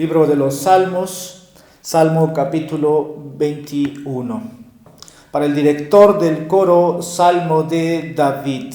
Libro de los Salmos, Salmo capítulo 21. Para el director del coro, Salmo de David.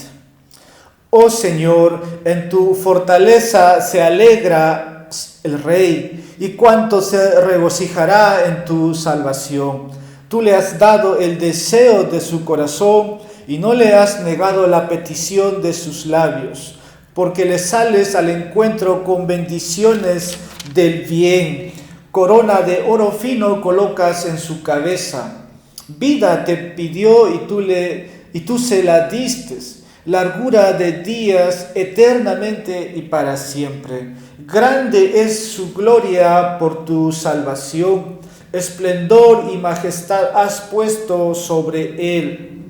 Oh Señor, en tu fortaleza se alegra el Rey, y cuánto se regocijará en tu salvación. Tú le has dado el deseo de su corazón, y no le has negado la petición de sus labios, porque le sales al encuentro con bendiciones del bien. Corona de oro fino colocas en su cabeza. Vida te pidió y tú se la diste. Largura de días eternamente y para siempre. Grande es su gloria por tu salvación. Esplendor y majestad has puesto sobre él.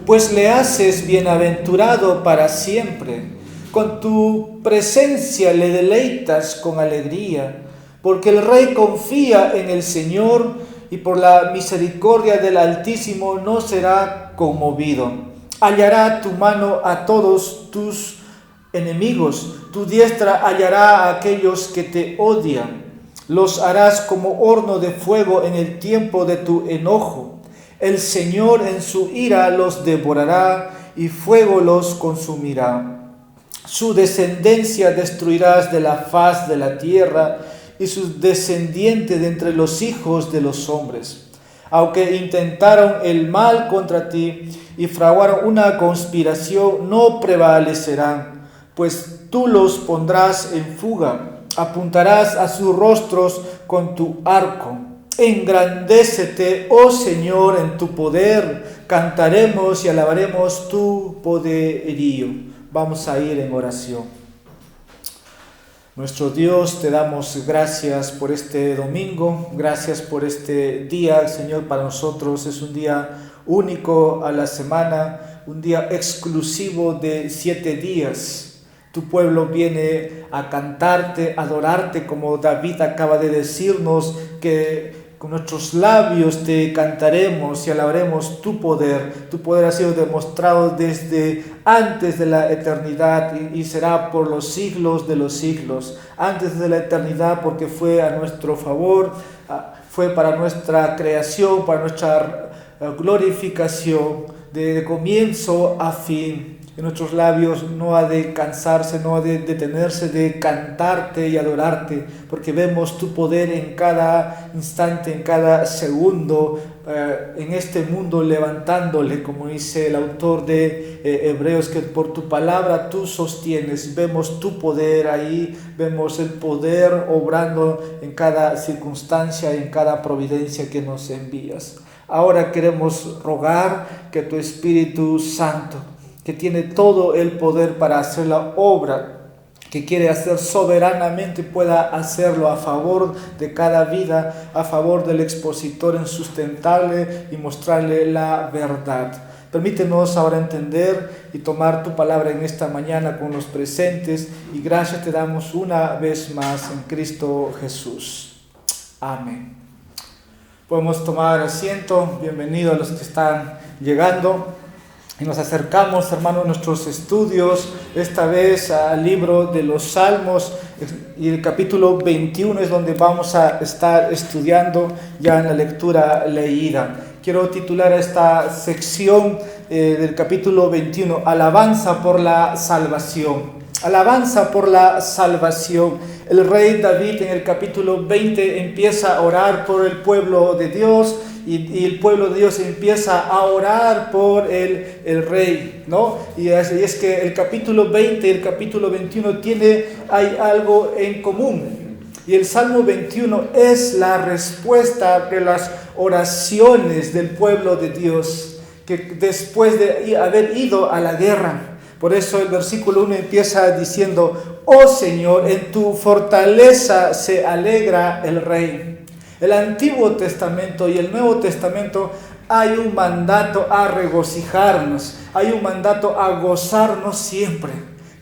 Pues le haces bienaventurado para siempre. Con tu presencia le deleitas con alegría, porque el Rey confía en el Señor y por la misericordia del Altísimo no será conmovido. Hallará tu mano a todos tus enemigos, tu diestra hallará a aquellos que te odian. Los harás como horno de fuego en el tiempo de tu enojo. El Señor en su ira los devorará y fuego los consumirá. Su descendencia destruirás de la faz de la tierra y sus descendientes de entre los hijos de los hombres. Aunque intentaron el mal contra ti y fraguaron una conspiración, no prevalecerán, pues tú los pondrás en fuga, apuntarás a sus rostros con tu arco. Engrandécete, oh Señor, en tu poder, cantaremos y alabaremos tu poderío. Vamos a ir en oración. Nuestro Dios, te damos gracias por este domingo, gracias por este día, Señor, para nosotros es un día único a la semana, un día exclusivo de 7 días. Tu pueblo viene a cantarte, a adorarte, como David acaba de decirnos, que con nuestros labios te cantaremos y alabaremos tu poder. Tu poder ha sido demostrado desde antes de la eternidad y será por los siglos de los siglos. Antes de la eternidad, porque fue a nuestro favor, fue para nuestra creación, para nuestra glorificación, de comienzo a fin. En nuestros labios no ha de cansarse, no ha de detenerse de cantarte y adorarte, porque vemos tu poder en cada instante, en cada segundo, en este mundo levantándole, como dice el autor de Hebreos, que por tu palabra tú sostienes. Vemos tu poder ahí, vemos el poder obrando en cada circunstancia y en cada providencia que nos envías. Ahora queremos rogar que tu Espíritu Santo, que tiene todo el poder para hacer la obra que quiere hacer soberanamente, pueda hacerlo a favor de cada vida, a favor del expositor, en sustentarle y mostrarle la verdad. Permítenos ahora entender y tomar tu palabra en esta mañana con los presentes, y gracias te damos una vez más en Cristo Jesús. Amén. Podemos tomar asiento. Bienvenidos a los que están llegando. Y nos acercamos, hermanos, a nuestros estudios, esta vez al libro de los Salmos, y el capítulo 21 es donde vamos a estar estudiando ya en la lectura leída. Quiero titular esta sección del capítulo 21, Alabanza por la salvación. Alabanza por la salvación. El rey David en el capítulo 20 empieza a orar por el pueblo de Dios, y el pueblo de Dios empieza a orar por el rey, ¿no? Y es que el capítulo 20 y el capítulo 21 hay algo en común. Y el Salmo 21 es la respuesta de las oraciones del pueblo de Dios, que después de haber ido a la guerra. Por eso el versículo 1 empieza diciendo: oh Señor, en tu fortaleza se alegra el Rey. El Antiguo Testamento y el Nuevo Testamento hay un mandato a regocijarnos, hay un mandato a gozarnos siempre.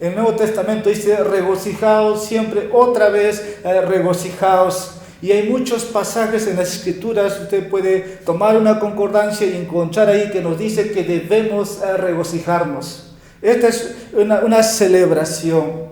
El Nuevo Testamento dice: regocijaos siempre, otra vez regocijaos. Y hay muchos pasajes en las Escrituras, usted puede tomar una concordancia y encontrar ahí que nos dice que debemos regocijarnos. Esta es una celebración.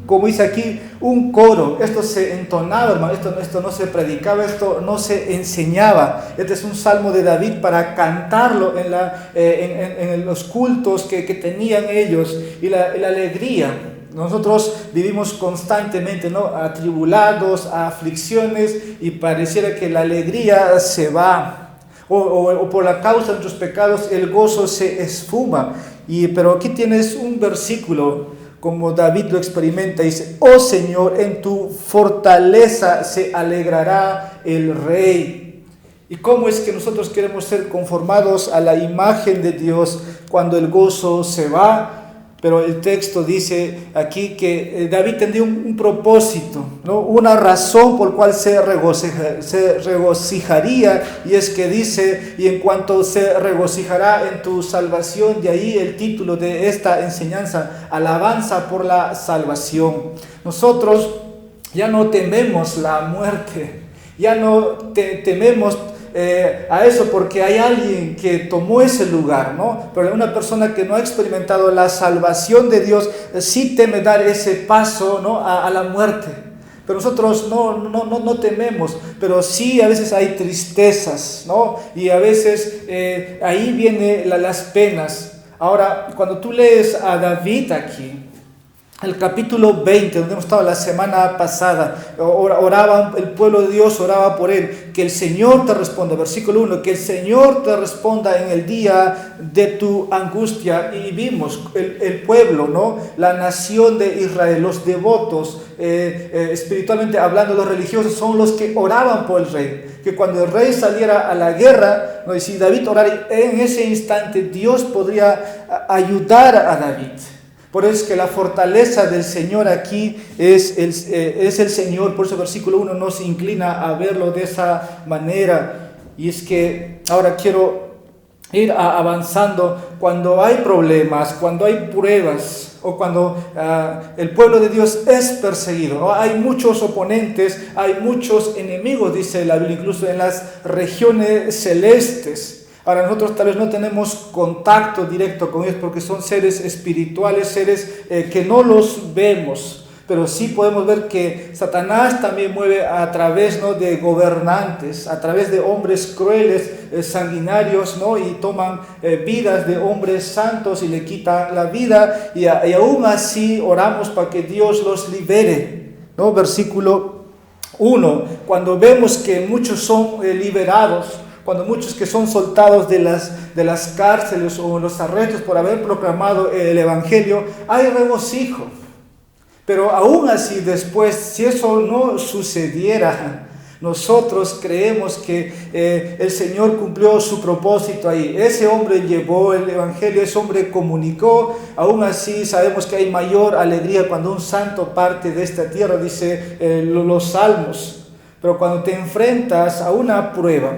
como dice aquí, un coro. Esto se entonaba, hermano, esto no se predicaba, esto no se enseñaba. Este es un salmo de David para cantarlo en los cultos que tenían ellos, y la alegría. Nosotros vivimos constantemente, ¿no?, atribulados, a aflicciones, y pareciera que la alegría se va. O por la causa de nuestros pecados el gozo se esfuma. Pero aquí tienes un versículo como David lo experimenta. Dice: oh Señor, en tu fortaleza se alegrará el rey. ¿Y cómo es que nosotros queremos ser conformados a la imagen de Dios cuando el gozo se va? Pero el texto dice aquí que David tendría un propósito, ¿no?, una razón por cual se regocijaría, y es que dice: y en cuanto se regocijará en tu salvación. De ahí el título de esta enseñanza: alabanza por la salvación. Nosotros ya no tememos la muerte, ya no tememos a eso, porque hay alguien que tomó ese lugar, ¿no? Pero una persona que no ha experimentado la salvación de Dios sí teme dar ese paso, ¿no?, a la muerte. Pero nosotros no tememos, pero sí a veces hay tristezas, ¿no? Y a veces ahí vienen las penas. Ahora, cuando tú lees a David aquí, el capítulo 20, donde hemos estado la semana pasada, oraba el pueblo de Dios, oraba por él, que el Señor te responda. Versículo 1, que el Señor te responda en el día de tu angustia. Y vimos el pueblo, ¿no?, la nación de Israel, los devotos, espiritualmente hablando, los religiosos, son los que oraban por el rey. Que cuando el rey saliera a la guerra, ¿no?, y si David orara en ese instante, Dios podría ayudar a David. Por eso es que la fortaleza del Señor aquí es el Señor. Por eso el versículo 1 nos inclina a verlo de esa manera. Y es que ahora quiero ir avanzando. Cuando hay problemas, cuando hay pruebas, o cuando el pueblo de Dios es perseguido, ¿no?, hay muchos oponentes, hay muchos enemigos, dice la Biblia, incluso en las regiones celestes. Ahora, nosotros tal vez no tenemos contacto directo con ellos porque son seres espirituales, seres que no los vemos, pero sí podemos ver que Satanás también mueve a través, ¿no?, de gobernantes, a través de hombres crueles, sanguinarios, ¿no?, y toman vidas de hombres santos y le quitan la vida, y aún así oramos para que Dios los libere, ¿no? Versículo 1, cuando vemos que muchos son liberados, cuando muchos que son soltados de las cárceles o los arrestos por haber proclamado el Evangelio, hay regocijo. Pero aún así, después, si eso no sucediera, nosotros creemos que el Señor cumplió su propósito ahí. Ese hombre llevó el Evangelio, ese hombre comunicó. Aún así sabemos que hay mayor alegría cuando un santo parte de esta tierra, dice los salmos. Pero cuando te enfrentas a una prueba,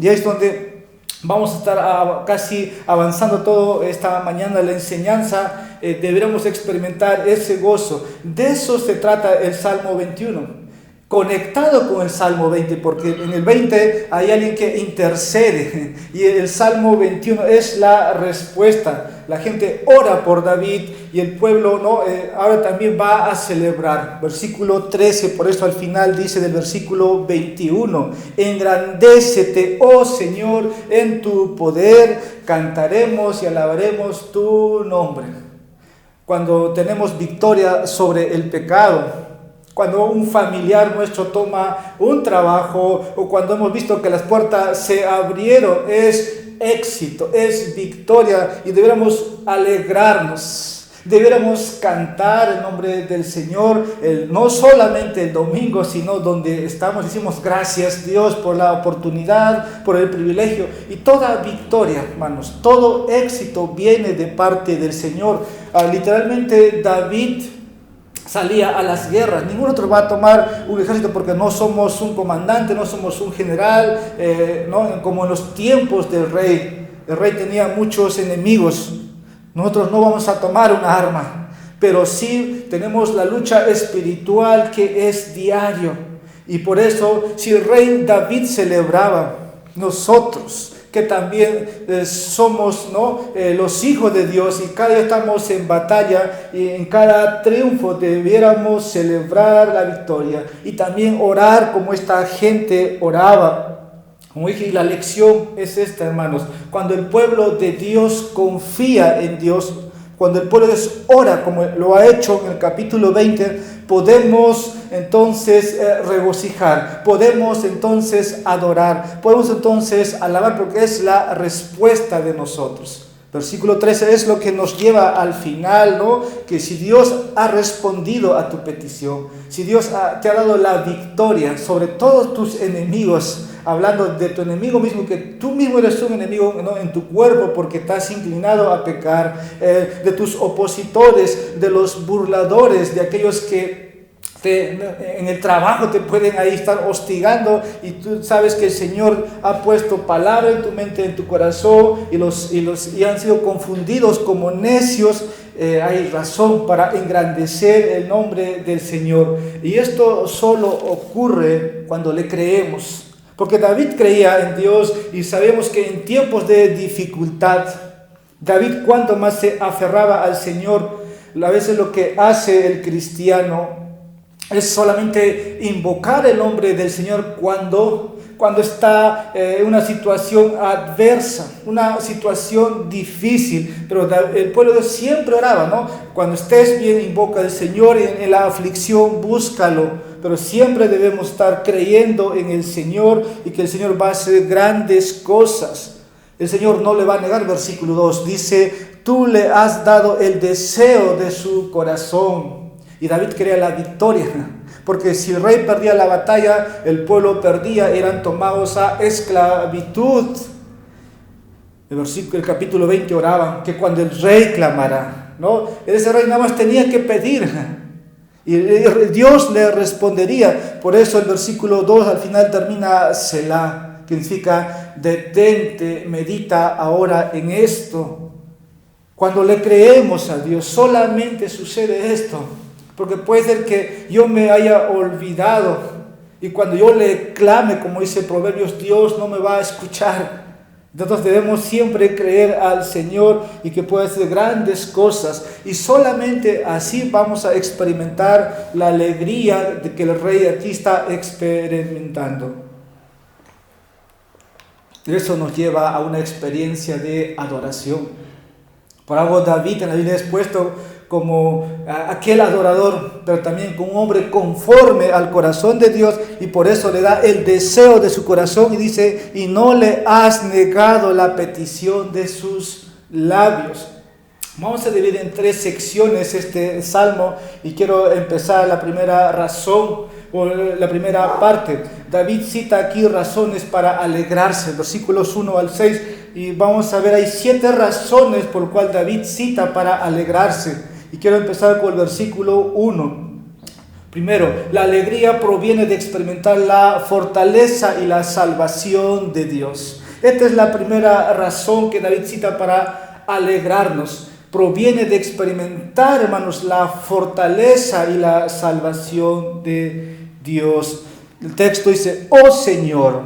y ahí es donde vamos a estar casi avanzando todo esta mañana la enseñanza, deberíamos experimentar ese gozo. De eso se trata el Salmo 21. Conectado con el Salmo 20, porque en el 20 hay alguien que intercede, y el Salmo 21 es la respuesta. La gente ora por David y el pueblo, ¿no?, ahora también va a celebrar. Versículo 13, por eso al final dice del versículo 21: engrandécete, oh Señor, en tu poder, cantaremos y alabaremos tu nombre. Cuando tenemos victoria sobre el pecado, cuando un familiar nuestro toma un trabajo, o cuando hemos visto que las puertas se abrieron, es éxito, es victoria, y deberíamos alegrarnos, deberíamos cantar el nombre del Señor, no solamente el domingo, sino donde estamos. Decimos gracias Dios por la oportunidad, por el privilegio, y toda victoria, hermanos, todo éxito viene de parte del Señor. Literalmente David salía a las guerras. Ningún otro va a tomar un ejército, porque no somos un comandante, no somos un general, ¿no?, como en los tiempos del rey. El rey tenía muchos enemigos. Nosotros no vamos a tomar una arma, pero sí tenemos la lucha espiritual que es diario. Y por eso, si el rey David celebraba, nosotros, ¿qué que también somos, ¿no? Los hijos de Dios, y cada día estamos en batalla, y en cada triunfo debiéramos celebrar la victoria y también orar como esta gente oraba. Como dije, y la lección es esta, hermanos: cuando el pueblo de Dios confía en Dios, cuando el pueblo de Dios ora como lo ha hecho en el capítulo 20, podemos entonces regocijar, podemos entonces adorar, podemos entonces alabar, porque es la respuesta de nosotros. Versículo 13 es lo que nos lleva al final, ¿no? Que si Dios ha respondido a tu petición, si Dios te ha dado la victoria sobre todos tus enemigos, hablando de tu enemigo mismo, que tú mismo eres un enemigo, ¿no? En tu cuerpo, porque estás inclinado a pecar, de tus opositores, de los burladores, de aquellos que en el trabajo te pueden ahí estar hostigando, y tú sabes que el Señor ha puesto palabra en tu mente, en tu corazón, y han sido confundidos como necios. Hay razón para engrandecer el nombre del Señor, y esto solo ocurre cuando le creemos. Porque David creía en Dios, y sabemos que en tiempos de dificultad, David cuanto más se aferraba al Señor. A veces lo que hace el cristiano es solamente invocar el nombre del Señor cuando está en una situación adversa, una situación difícil. Pero el pueblo de Dios siempre oraba, ¿no? Cuando estés bien, invoca al Señor, en la aflicción búscalo. Pero siempre debemos estar creyendo en el Señor, y que el Señor va a hacer grandes cosas. El Señor no le va a negar. Versículo 2 dice: tú le has dado el deseo de su corazón. Y David quería la victoria, porque si el rey perdía la batalla, el pueblo perdía, eran tomados a esclavitud. El capítulo 20 oraban que cuando el rey clamara, ¿no? Ese rey nada más tenía que pedir, y Dios le respondería. Por eso el versículo 2 al final termina Selah, que significa detente, medita ahora en esto. Cuando le creemos a Dios, solamente sucede esto. Porque puede ser que yo me haya olvidado, y cuando yo le clame, como dice Proverbios, Dios no me va a escuchar. Entonces debemos siempre creer al Señor, y que puede hacer grandes cosas, y solamente así vamos a experimentar la alegría de que el rey aquí está experimentando. Eso nos lleva a una experiencia de adoración. Por algo David en la Biblia es puesto como aquel adorador, pero también como un hombre conforme al corazón de Dios, y por eso le da el deseo de su corazón, y dice: y no le has negado la petición de sus labios. Vamos a dividir en 3 secciones este salmo, y quiero empezar la primera razón, o la primera parte. David cita aquí razones para alegrarse, versículos 1 al 6, y vamos a ver, hay 7 razones por las cuales David cita para alegrarse. Y quiero empezar con el versículo 1. Primero, la alegría proviene de experimentar la fortaleza y la salvación de Dios. Esta es la primera razón que David cita para alegrarnos. Proviene de experimentar, hermanos, la fortaleza y la salvación de Dios. El texto dice: oh Señor,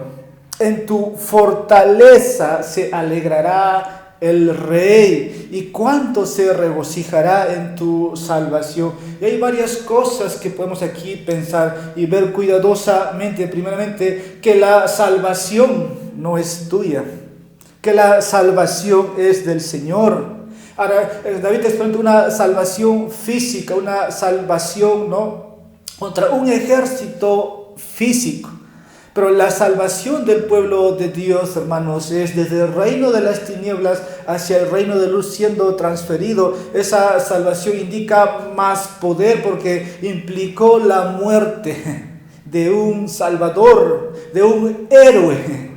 en tu fortaleza se alegrará el rey, y cuánto se regocijará en tu salvación. Y hay varias cosas que podemos aquí pensar y ver cuidadosamente. Primeramente, que la salvación no es tuya, que la salvación es del Señor. Ahora, David experimenta una salvación física, una salvación, ¿no?, contra un ejército físico. Pero la salvación del pueblo de Dios, hermanos, es desde el reino de las tinieblas hacia el reino de luz siendo transferido. Esa salvación indica más poder, porque implicó la muerte de un salvador, de un héroe.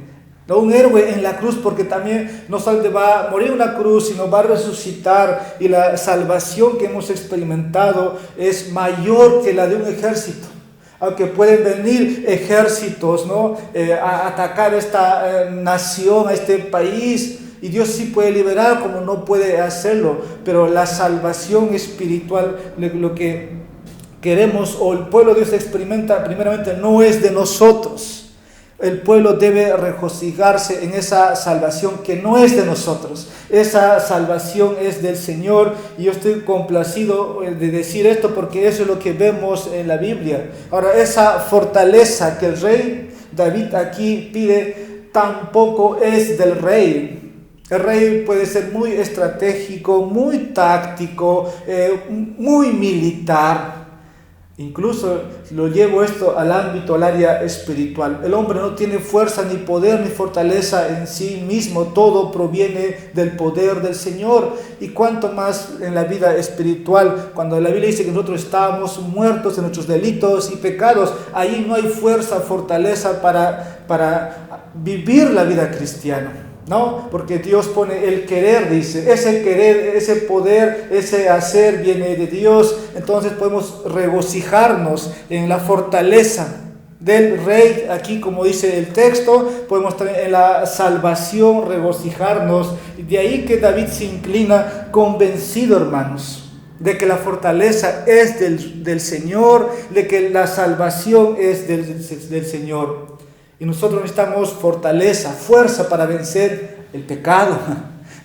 No un héroe en la cruz, porque también no solamente va a morir en la cruz, sino va a resucitar. Y la salvación que hemos experimentado es mayor que la de un ejército. Aunque pueden venir ejércitos, ¿no?, a atacar a esta nación, a este país, y Dios sí puede liberar, como no puede hacerlo. Pero la salvación espiritual, lo que queremos, o el pueblo de Dios experimenta primeramente, no es de nosotros. El pueblo debe regocijarse en esa salvación que no es de nosotros. Esa salvación es del Señor, y yo estoy complacido de decir esto porque eso es lo que vemos en la Biblia. Ahora, esa fortaleza que el rey David aquí pide tampoco es del rey. El rey puede ser muy estratégico, muy táctico, muy militar. Incluso lo llevo esto al ámbito, al área espiritual. El hombre no tiene fuerza, ni poder, ni fortaleza en sí mismo. Todo proviene del poder del Señor. Y cuanto más en la vida espiritual, cuando la Biblia dice que nosotros estábamos muertos en nuestros delitos y pecados, ahí no hay fuerza, fortaleza para vivir la vida cristiana. ¿No? Porque Dios pone el querer, dice, ese querer, ese poder, ese hacer viene de Dios. Entonces podemos regocijarnos en la fortaleza del rey. Aquí, como dice el texto, podemos tener en la salvación, regocijarnos. Y de ahí que David se inclina convencido, hermanos, de que la fortaleza es del Señor, de que la salvación es del Señor. Y nosotros necesitamos fortaleza, fuerza para vencer el pecado.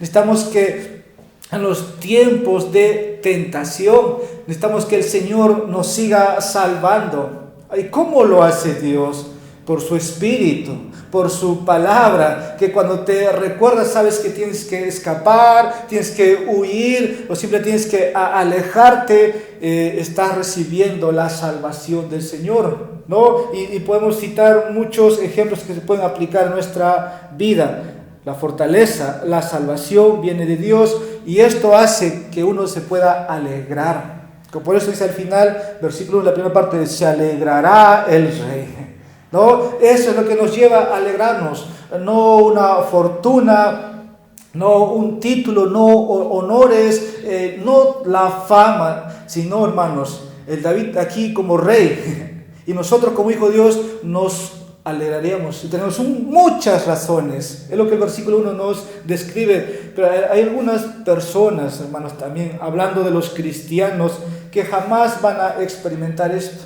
Necesitamos que en los tiempos de tentación, necesitamos que el Señor nos siga salvando. ¿Y cómo lo hace Dios? Por su Espíritu, por su palabra, que cuando te recuerdas sabes que tienes que escapar, tienes que huir o simplemente tienes que alejarte, estás recibiendo la salvación del Señor, ¿no? Y podemos citar muchos ejemplos que se pueden aplicar a nuestra vida. La fortaleza, la salvación viene de Dios, y esto hace que uno se pueda alegrar. Por eso dice al final, versículo 1, la primera parte, se alegrará el rey. ¿No? Eso es lo que nos lleva a alegrarnos, no una fortuna, no un título, no honores, no la fama, sino, hermanos, el David aquí como rey, y nosotros como hijo de Dios nos alegraríamos, y tenemos muchas razones. Es lo que el versículo 1 nos describe. Pero hay algunas personas, hermanos, también hablando de los cristianos, que jamás van a experimentar esto.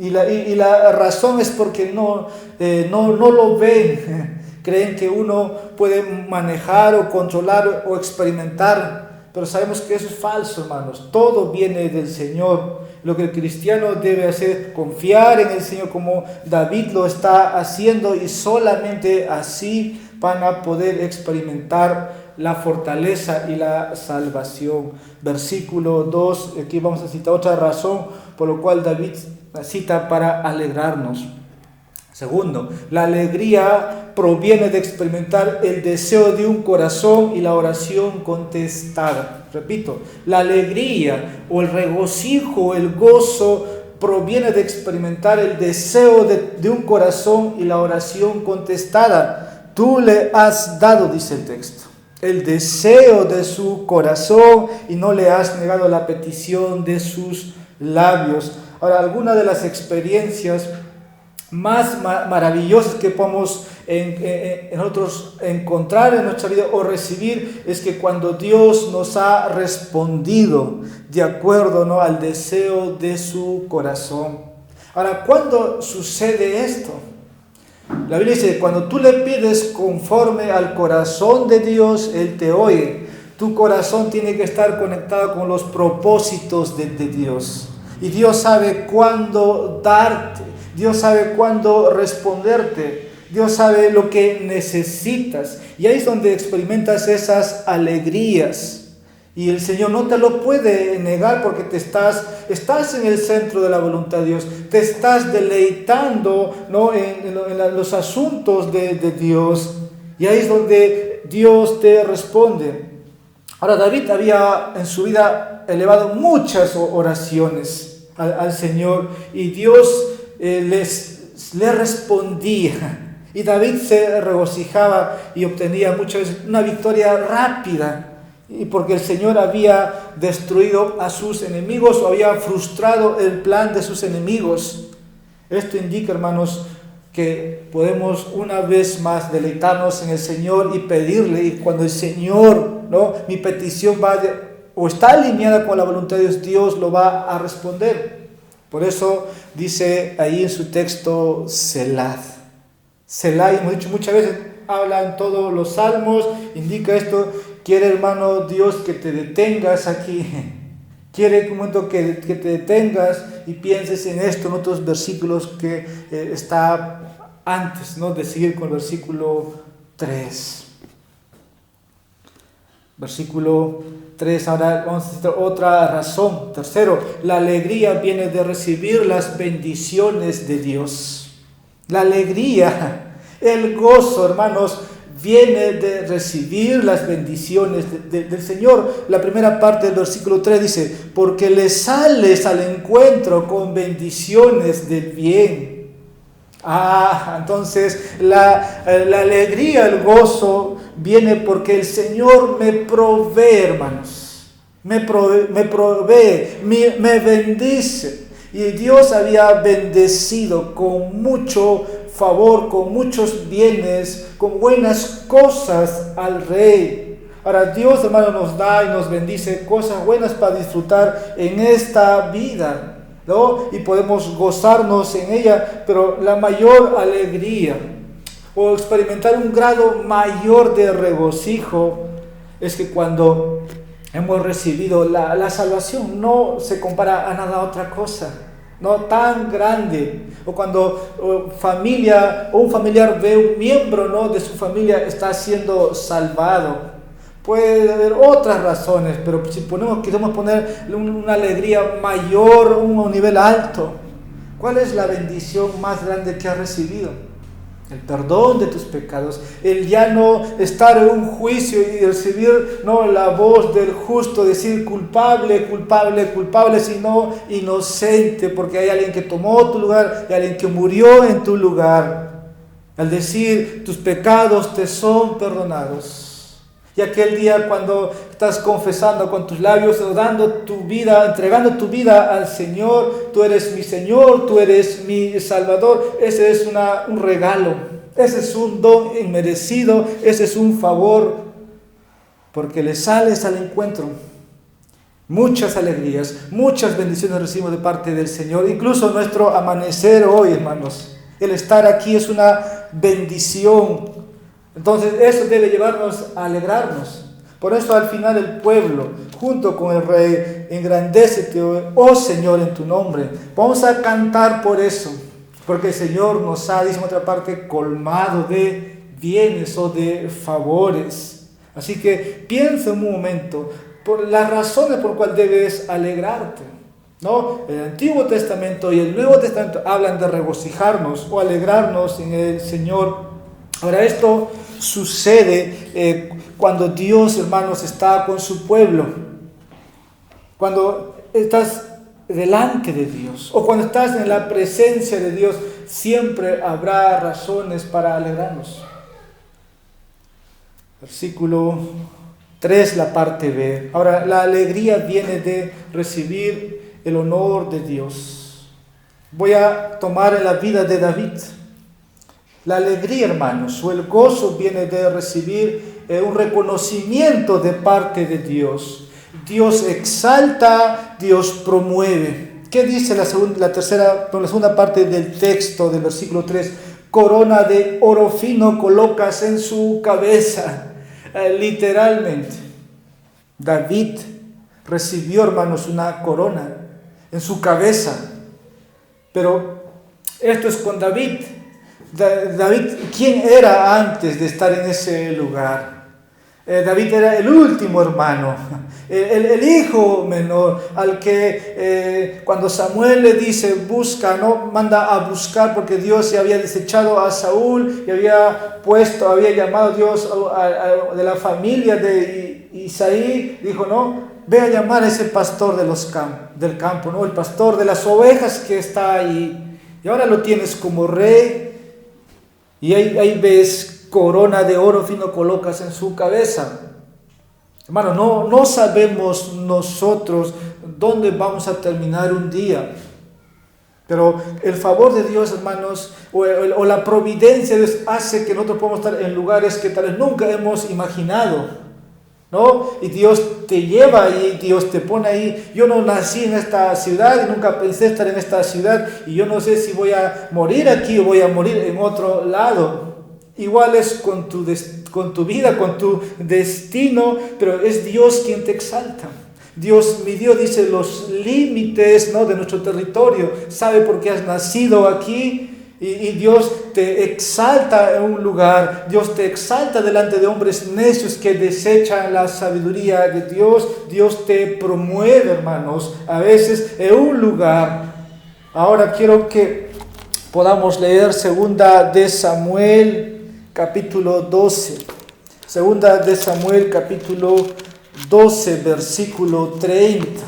Y la razón es porque no lo ven. Creen que uno puede manejar o controlar o experimentar. Pero sabemos que eso es falso, hermanos. Todo viene del Señor. Lo que el cristiano debe hacer es confiar en el Señor como David lo está haciendo. Y solamente así van a poder experimentar la fortaleza y la salvación. Versículo 2, aquí vamos a citar otra razón por lo cual David cita para alegrarnos. Segundo, la alegría proviene de experimentar el deseo de un corazón y la oración contestada. Repito, la alegría o el regocijo, el gozo, proviene de experimentar el deseo de un corazón y la oración contestada. Tú le has dado, dice el texto, el deseo de su corazón y no le has negado la petición de sus labios. Ahora, algunas de las experiencias más maravillosas que podemos nosotros encontrar en nuestra vida o recibir es que cuando Dios nos ha respondido de acuerdo, ¿no?, al deseo de su corazón. Ahora, ¿cuándo sucede esto? La Biblia dice, cuando tú le pides conforme al corazón de Dios, Él te oye. Tu corazón tiene que estar conectado con los propósitos de Dios. Y Dios sabe cuándo darte, Dios sabe cuándo responderte, Dios sabe lo que necesitas. Y ahí es donde experimentas esas alegrías. Y el Señor no te lo puede negar porque estás en el centro de la voluntad de Dios. Te estás deleitando, ¿no?, en los asuntos de Dios. Y ahí es donde Dios te responde. Ahora, David había en su vida elevado muchas oraciones al Señor. Y Dios le respondía. Y David se regocijaba y obtenía muchas veces una victoria rápida. Y porque el Señor había destruido a sus enemigos o había frustrado el plan de sus enemigos. Esto indica, hermanos, que podemos una vez más deleitarnos en el Señor y pedirle. Y cuando el Señor, ¿no?, mi petición o está alineada con la voluntad de Dios, Dios lo va a responder. Por eso dice ahí en su texto, Selad. Selah, hemos dicho muchas veces, habla en todos los salmos, indica esto. Quiere, hermano Dios, que te detengas aquí. Quiere un momento que te detengas y pienses en esto, en otros versículos que está antes, ¿no?, de seguir con el versículo 3. Versículo 3, ahora vamos a citar otra razón. Tercero, la alegría viene de recibir las bendiciones de Dios. La alegría, el gozo, hermanos, viene de recibir las bendiciones del Señor. La primera parte del versículo 3 dice, porque le sales al encuentro con bendiciones del bien. Entonces la alegría, el gozo viene porque el Señor me provee, hermanos. Me provee, me bendice. Y Dios había bendecido con mucho favor, con muchos bienes, con buenas cosas al rey. Ahora Dios, hermano, nos da y nos bendice cosas buenas para disfrutar en esta vida, ¿no? Y podemos gozarnos en ella, pero la mayor alegría o experimentar un grado mayor de regocijo es que cuando hemos recibido la salvación, no se compara a nada otra cosa, no tan grande. O cuando familia o un familiar ve un miembro, ¿no?, de su familia está siendo salvado. Puede haber otras razones, pero si queremos poner una alegría mayor, un nivel alto, ¿cuál es la bendición más grande que has recibido? El perdón de tus pecados, el ya no estar en un juicio y recibir, no, la voz del justo, decir culpable, culpable, culpable, sino inocente, porque hay alguien que tomó tu lugar y alguien que murió en tu lugar. Al decir tus pecados te son perdonados. Y aquel día cuando estás confesando con tus labios, dando tu vida, entregando tu vida al Señor, tú eres mi Señor, tú eres mi Salvador, ese es un regalo, ese es un don inmerecido, ese es un favor, porque le sales al encuentro. Muchas alegrías, muchas bendiciones recibimos de parte del Señor, incluso nuestro amanecer hoy, hermanos. El estar aquí es una bendición. Entonces eso debe llevarnos a alegrarnos. Por eso al final el pueblo, junto con el rey, engrandécete, oh Señor, en tu nombre. Vamos a cantar por eso, porque el Señor nos ha, dice en otra parte, colmado de bienes o de favores. Así que piensa un momento por las razones por las cuales debes alegrarte, ¿no? El Antiguo Testamento y el Nuevo Testamento hablan de regocijarnos o alegrarnos en el Señor. Ahora esto sucede cuando Dios, hermanos, está con su pueblo. Cuando estás delante de Dios o cuando estás en la presencia de Dios, siempre habrá razones para alegrarnos. Versículo 3, la parte B. Ahora, la alegría viene de recibir el honor de Dios. Voy a tomar en la vida de David. La alegría, hermanos, o el gozo viene de recibir un reconocimiento de parte de Dios. Dios exalta, Dios promueve. ¿Qué dice la segunda parte del texto del versículo 3? Corona de oro fino colocas en su cabeza. Literalmente, David recibió, hermanos, una corona en su cabeza. Pero esto es con David. David, ¿quién era antes de estar en ese lugar? David era el último hermano, el hijo menor, al que cuando Samuel le dice busca, no manda a buscar, porque Dios ya había desechado a Saúl y había llamado a Dios de la familia de Isaí, dijo, no, ve a llamar a ese pastor del campo, ¿no? El pastor de las ovejas que está ahí, y ahora lo tienes como rey. Y ahí ves, corona de oro fino colocas en su cabeza. Hermano, no sabemos nosotros dónde vamos a terminar un día. Pero el favor de Dios, hermanos, o la providencia de Dios hace que nosotros podamos estar en lugares que tal vez nunca hemos imaginado. ¿no? Y Dios te lleva ahí, Dios te pone ahí. Yo no nací en esta ciudad y nunca pensé estar en esta ciudad y yo no sé si voy a morir aquí o voy a morir en otro lado. Igual es con tu vida, con tu destino, pero es Dios quien te exalta. Dios midió, dice, los límites, ¿no?, de nuestro territorio. Sabe por qué has nacido aquí. Y Dios te exalta en un lugar, Dios te exalta delante de hombres necios que desechan la sabiduría de Dios. Dios te promueve, hermanos, a veces en un lugar. Ahora quiero que podamos leer segunda de Samuel, capítulo 12. Segunda de Samuel, capítulo 12, versículo 30.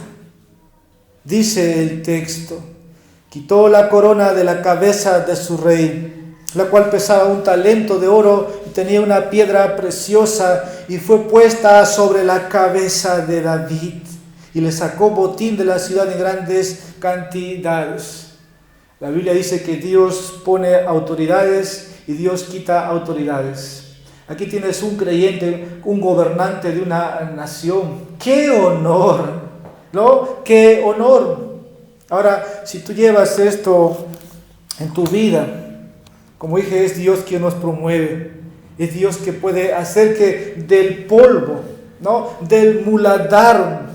Dice el texto: quitó la corona de la cabeza de su rey, la cual pesaba 1 talento de oro y tenía una piedra preciosa, y fue puesta sobre la cabeza de David, y le sacó botín de la ciudad en grandes cantidades. La Biblia dice que Dios pone autoridades y Dios quita autoridades. Aquí tienes un creyente, un gobernante de una nación. ¡Qué honor! ¿No? ¡Qué honor! Ahora, si tú llevas esto en tu vida, como dije, es Dios quien nos promueve, es Dios que puede hacer que del polvo, ¿no?, del muladar,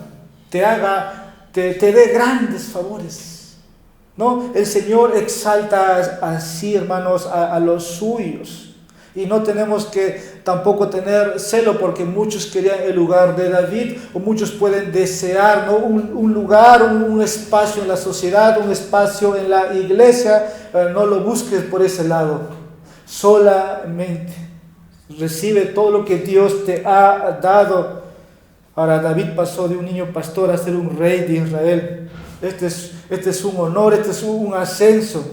te dé grandes favores, ¿no? El Señor exalta así, hermanos, a los suyos. Y no tenemos que tampoco tener celo porque muchos querían el lugar de David, o muchos pueden desear, ¿no?, un lugar, un espacio en la sociedad, un espacio en la iglesia. No lo busques por ese lado. Solamente recibe todo lo que Dios te ha dado. Ahora, David pasó de un niño pastor a ser un rey de Israel. Este es un honor, este es un ascenso.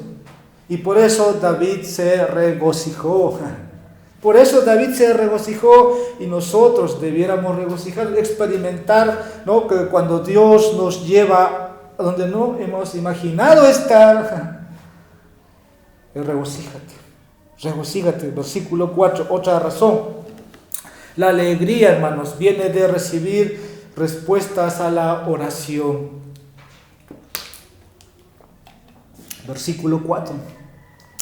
Y por eso David se regocijó. Por eso David se regocijó, y nosotros debiéramos regocijar, experimentar, ¿no?, que cuando Dios nos lleva a donde no hemos imaginado estar. Regocíjate. Versículo 4, otra razón. La alegría, hermanos, viene de recibir respuestas a la oración. Versículo 4.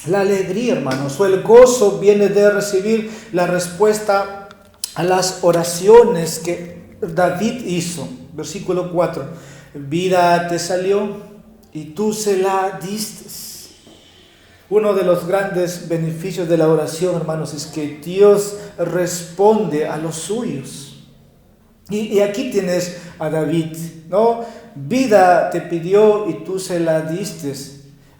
La alegría, hermanos, o el gozo viene de recibir la respuesta a las oraciones que David hizo. Versículo 4. Vida te salió y tú se la diste. Uno de los grandes beneficios de la oración, hermanos, es que Dios responde a los suyos. Y aquí tienes a David, ¿no? Vida te pidió y tú se la diste.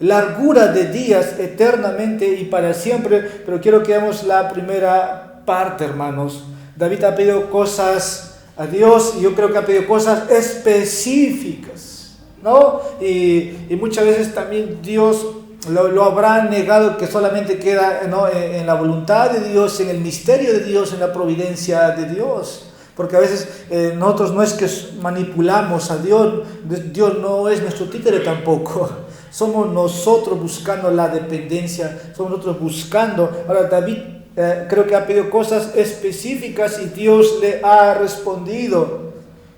Largura de días eternamente y para siempre. Pero quiero que veamos la primera parte, hermanos. David ha pedido cosas a Dios, y yo creo que ha pedido cosas específicas, ¿no? Y muchas veces también Dios lo habrá negado, que solamente queda, ¿no?, en la voluntad de Dios, en el misterio de Dios, en la providencia de Dios. Porque a veces nosotros no es que manipulamos a Dios. Dios no es nuestro títere tampoco. Somos nosotros buscando la dependencia, somos nosotros buscando. Ahora David creo que ha pedido cosas específicas y Dios le ha respondido.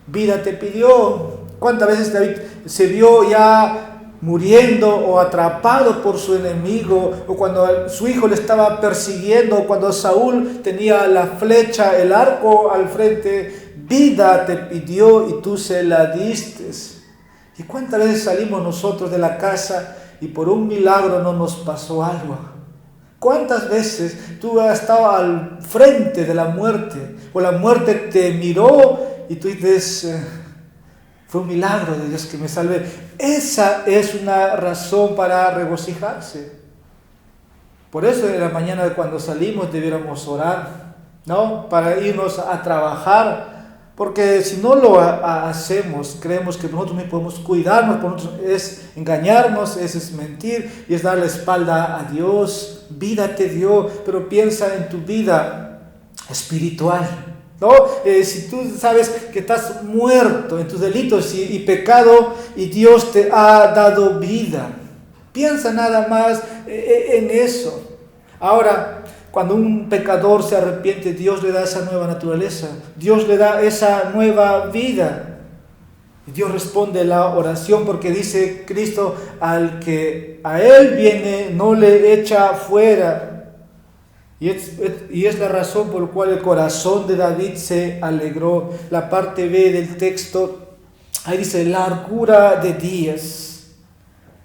Vida te pidió. ¿Cuántas veces David se vio ya muriendo o atrapado por su enemigo, o cuando su hijo le estaba persiguiendo, o cuando Saúl tenía la flecha, el arco al frente? Vida te pidió y tú se la diste. ¿Y cuántas veces salimos nosotros de la casa y por un milagro no nos pasó algo? ¿Cuántas veces tú has estado al frente de la muerte, o la muerte te miró y tú dices, fue un milagro de Dios que me salvé? Esa es una razón para regocijarse. Por eso en la mañana cuando salimos debiéramos orar, ¿no?, para irnos a trabajar. Porque si no lo hacemos, creemos que nosotros mismos podemos cuidarnos, por nosotros es engañarnos, es mentir, y es dar la espalda a Dios. Vida te dio, pero piensa en tu vida espiritual, ¿no? Si tú sabes que estás muerto en tus delitos y pecado, y Dios te ha dado vida, piensa nada más en eso. Ahora, Cuando un pecador se arrepiente, Dios le da esa nueva naturaleza, Dios le da esa nueva vida. Y Dios responde la oración porque dice Cristo, al que a Él viene no le echa fuera. Y es la razón por la cual el corazón de David se alegró. La parte B del texto, ahí dice, largura de días.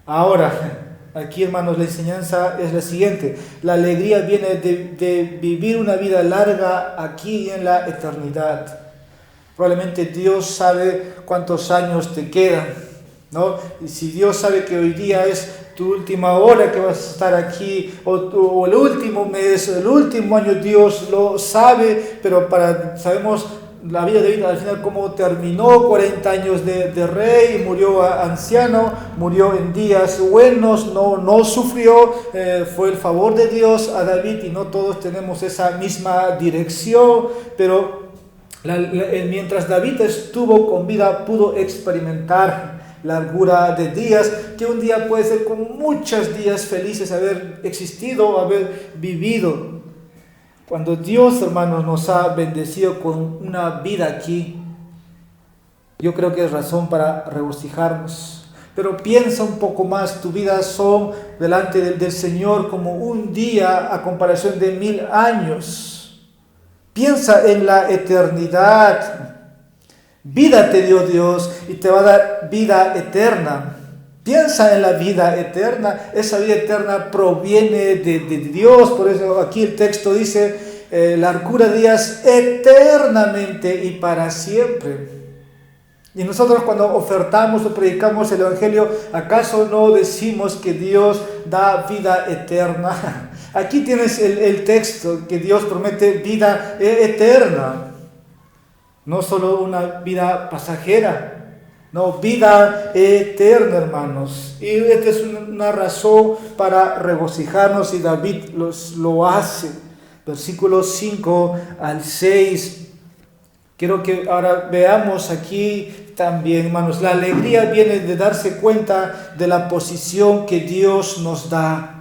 Ahora, aquí, hermanos, la enseñanza es la siguiente. La alegría viene de vivir una vida larga aquí en la eternidad. Probablemente Dios sabe cuántos años te quedan, ¿no? Y si Dios sabe que hoy día es tu última hora que vas a estar aquí, o el último mes, el último año, Dios lo sabe, pero sabemos la vida de David al final cómo terminó, 40 años de rey, murió anciano, murió en días buenos, no sufrió, fue el favor de Dios a David, y no todos tenemos esa misma dirección, pero mientras David estuvo con vida pudo experimentar largura de días, que un día puede ser con muchos días felices haber existido, haber vivido. Cuando Dios, hermanos, nos ha bendecido con una vida aquí, yo creo que es razón para regocijarnos. Pero piensa un poco más, tu vida son delante del Señor como un día a comparación de 1000 años. Piensa en la eternidad. Vida te dio Dios y te va a dar vida eterna. Piensa en la vida eterna. Esa vida eterna proviene de Dios. Por eso aquí el texto dice, largura de días eternamente y para siempre. Y nosotros cuando ofertamos o predicamos el Evangelio, ¿acaso no decimos que Dios da vida eterna? Aquí tienes el texto que Dios promete vida eterna. No solo una vida pasajera, no, vida eterna, hermanos. Y esta es una razón para regocijarnos y David lo hace. Versículos 5 al 6. Quiero que ahora veamos aquí también, hermanos, la alegría viene de darse cuenta de la posición que Dios nos da.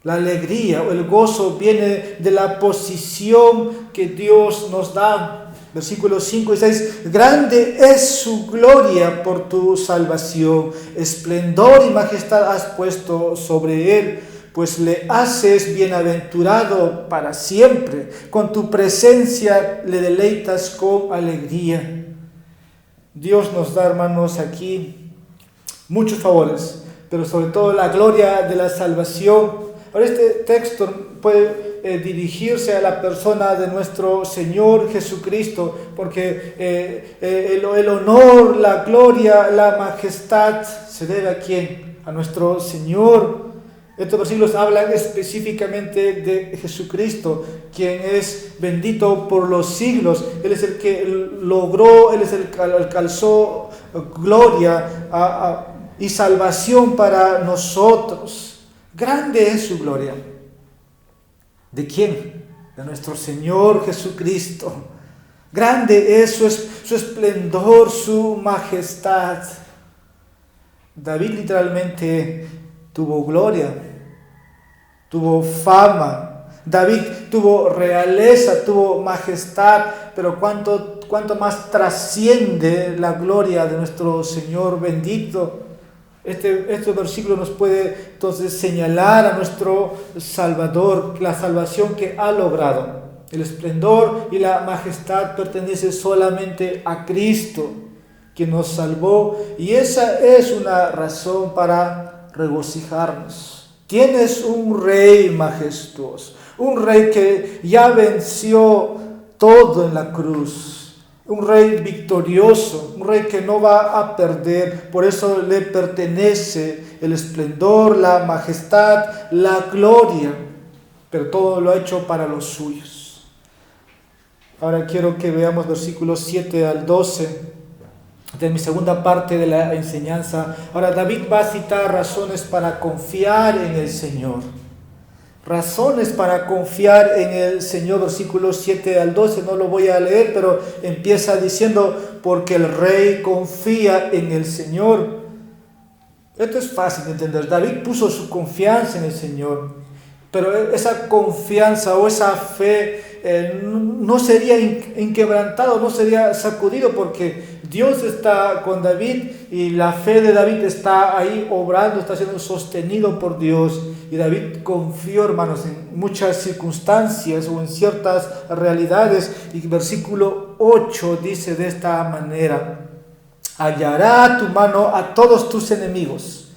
La alegría o el gozo viene de la posición que Dios nos da. Versículos 5 y 6. Grande es su gloria por tu salvación. Esplendor y majestad has puesto sobre él, pues le haces bienaventurado para siempre. Con tu presencia le deleitas con alegría. Dios nos da, hermanos, aquí muchos favores, pero sobre todo la gloria de la salvación. Ahora este texto puede dirigirse a la persona de nuestro Señor Jesucristo, porque el honor, la gloria, la majestad se debe ¿a quién? A nuestro Señor. Estos versículos hablan específicamente de Jesucristo, quien es bendito por los siglos. Él es el que logró, Él es el que alcanzó gloria y salvación para nosotros. Grande es su gloria. ¿De quién? De nuestro Señor Jesucristo. Grande es su esplendor, su majestad. David literalmente tuvo gloria, tuvo fama. David tuvo realeza, tuvo majestad, pero cuánto más trasciende la gloria de nuestro Señor bendito. Este versículo nos puede entonces señalar a nuestro Salvador, la salvación que ha logrado. El esplendor y la majestad pertenece solamente a Cristo, quien nos salvó, y esa es una razón para regocijarnos. Tienes un rey majestuoso, un rey que ya venció todo en la cruz. Un rey victorioso, un rey que no va a perder, por eso le pertenece el esplendor, la majestad, la gloria, pero todo lo ha hecho para los suyos. Ahora quiero que veamos versículos 7 al 12 de mi segunda parte de la enseñanza. Ahora David va a citar razones para confiar en el Señor. Razones para confiar en el Señor, versículos 7 al 12, no lo voy a leer, pero empieza diciendo, porque el rey confía en el Señor. Esto es fácil de entender. David puso su confianza en el Señor. Pero esa confianza o esa fe no sería inquebrantado, no sería sacudido, porque Dios está con David y la fe de David está ahí obrando, está siendo sostenido por Dios. Y David confió, hermanos, en muchas circunstancias o en ciertas realidades. Y versículo 8 dice de esta manera: hallará tu mano a todos tus enemigos.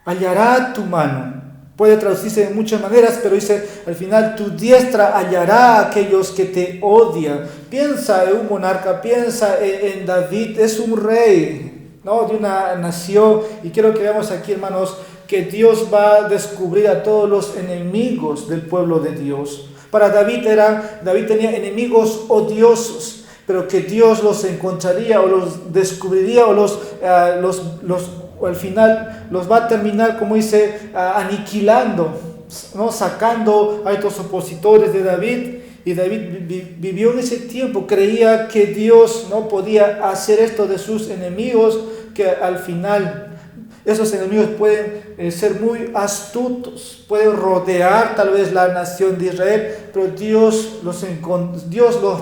Hallará tu mano. Puede traducirse de muchas maneras, pero dice al final: tu diestra hallará a aquellos que te odian. Piensa en un monarca, piensa en David, es un rey, ¿no?, de una nación. Y quiero que veamos aquí, hermanos, que Dios va a descubrir a todos los enemigos del pueblo de Dios. Para David tenía enemigos odiosos, pero que Dios los encontraría o los descubriría o al final los va a terminar, como dice, aniquilando, ¿no?, sacando a estos opositores de David. Y David vivió en ese tiempo, creía que Dios no podía hacer esto de sus enemigos, que al final esos enemigos pueden ser muy astutos, pueden rodear tal vez la nación de Israel, pero Dios los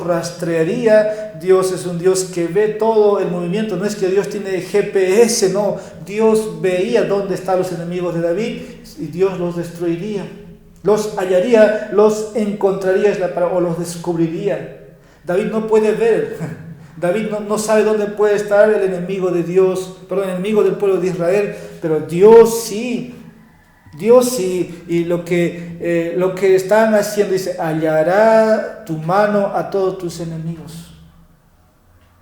rastrearía. Dios es un Dios que ve todo el movimiento, no es que Dios tiene GPS, no, Dios veía dónde están los enemigos de David y Dios los destruiría, los hallaría, los encontraría o los descubriría. David no puede ver. David no sabe dónde puede estar el enemigo de Dios, el enemigo del pueblo de Israel, pero Dios sí, y lo que están haciendo, dice: hallará tu mano a todos tus enemigos.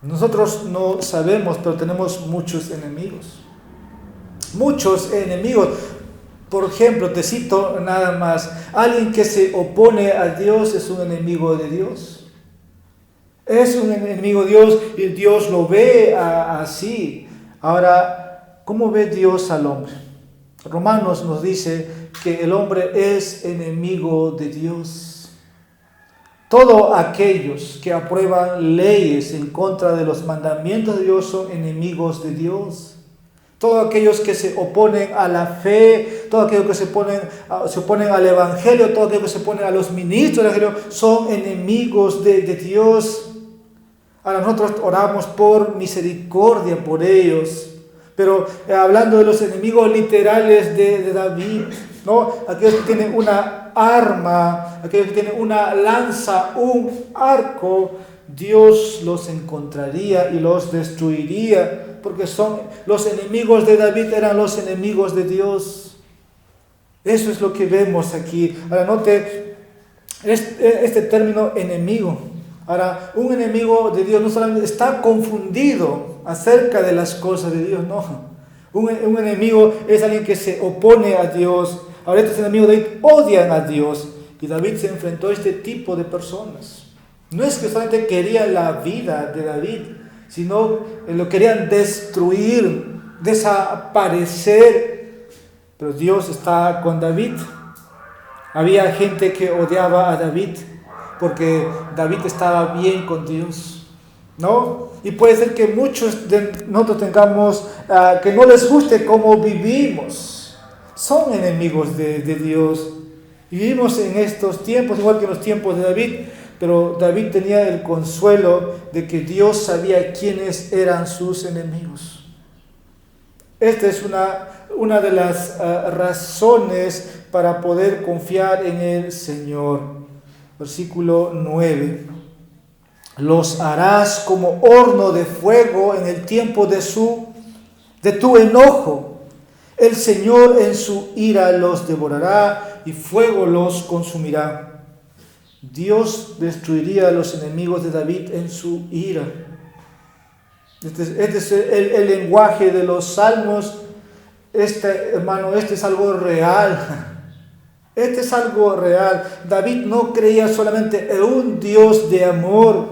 Nosotros no sabemos, pero tenemos muchos enemigos. Por ejemplo, te cito nada más: alguien que se opone a Dios es un enemigo de Dios. Es un enemigo de Dios y Dios lo ve así. Ahora, ¿cómo ve Dios al hombre? Romanos nos dice que el hombre es enemigo de Dios. Todos aquellos que aprueban leyes en contra de los mandamientos de Dios son enemigos de Dios. Todos aquellos que se oponen a la fe, todos aquellos que se oponen al Evangelio, todos aquellos que se oponen a los ministros del Evangelio son enemigos de Dios. Ahora nosotros oramos por misericordia por ellos, pero hablando de los enemigos literales de David, ¿no?, aquellos que tienen una arma, aquellos que tienen una lanza, un arco, Dios los encontraría y los destruiría, porque son los enemigos de David, eran los enemigos de Dios. Eso es lo que vemos aquí. Ahora note este término enemigo. Ahora, un enemigo de Dios no solamente está confundido acerca de las cosas de Dios, no. Un enemigo es alguien que se opone a Dios. Ahora, estos enemigos de David odian a Dios. Y David se enfrentó a este tipo de personas. No es que solamente querían la vida de David, sino lo querían destruir, desaparecer. Pero Dios está con David. Había gente que odiaba a David porque David estaba bien con Dios, ¿no? Y puede ser que muchos de nosotros tengamos que no les guste cómo vivimos. Son enemigos de Dios. Y vivimos en estos tiempos, igual que en los tiempos de David, pero David tenía el consuelo de que Dios sabía quiénes eran sus enemigos. Esta es una de las razones para poder confiar en el Señor. Versículo 9. Los harás como horno de fuego en el tiempo de tu enojo. El Señor en su ira los devorará y fuego los consumirá. Dios destruiría a los enemigos de David en su ira. Este es el lenguaje de los salmos. Hermano, este es algo real. Este es algo real. David no creía solamente en un Dios de amor,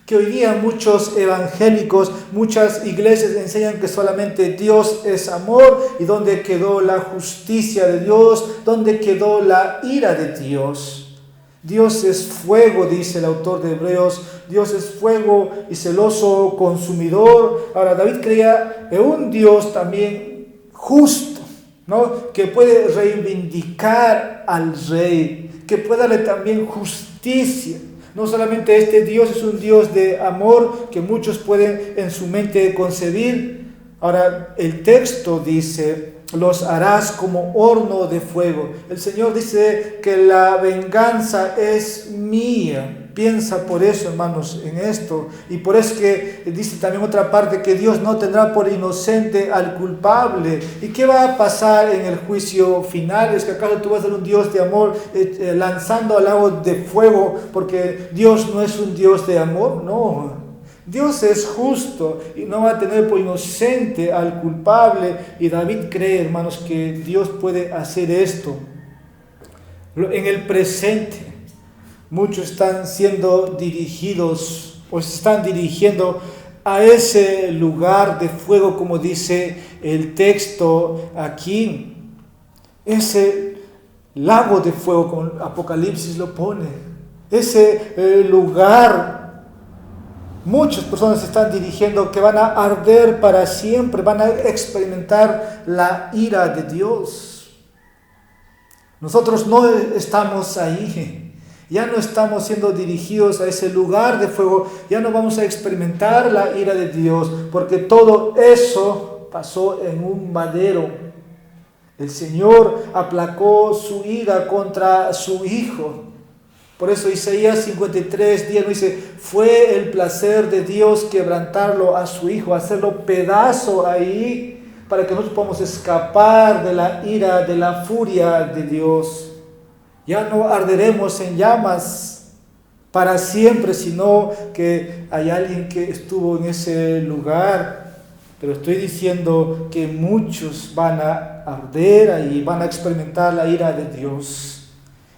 que hoy día muchos evangélicos, muchas iglesias enseñan que solamente Dios es amor. ¿Y dónde quedó la justicia de Dios? ¿Dónde quedó la ira de Dios? Dios es fuego, dice el autor de Hebreos. Dios es fuego y celoso consumidor. Ahora, David creía en un Dios también justo, ¿no? Que puede reivindicar al rey, que puede darle también justicia. No solamente este Dios es un Dios de amor que muchos pueden en su mente concebir. Ahora el texto dice: los harás como horno de fuego. El Señor dice que la venganza es mía. Piensa por eso, hermanos, en esto. Y por eso que dice también otra parte que Dios no tendrá por inocente al culpable. ¿Y qué va a pasar en el juicio final? ¿Es que acaso tú vas a ser un Dios de amor lanzando al lago de fuego porque Dios no es un Dios de amor? No. Dios es justo y no va a tener por inocente al culpable. Y David cree, hermanos, que Dios puede hacer esto. En el presente, muchos están siendo dirigidos o se están dirigiendo a ese lugar de fuego, como dice el texto aquí. Ese lago de fuego, como Apocalipsis lo pone. Ese lugar. Muchas personas se están dirigiendo que van a arder para siempre, van a experimentar la ira de Dios. Nosotros no estamos ahí, ya no estamos siendo dirigidos a ese lugar de fuego, ya no vamos a experimentar la ira de Dios, porque todo eso pasó en un madero. El Señor aplacó su ira contra su Hijo. Por eso Isaías 53:10 nos dice: fue el placer de Dios quebrantarlo a su Hijo, hacerlo pedazo ahí, para que nosotros podamos escapar de la ira, de la furia de Dios. Ya no arderemos en llamas para siempre, sino que hay alguien que estuvo en ese lugar. Pero estoy diciendo que muchos van a arder ahí, van a experimentar la ira de Dios.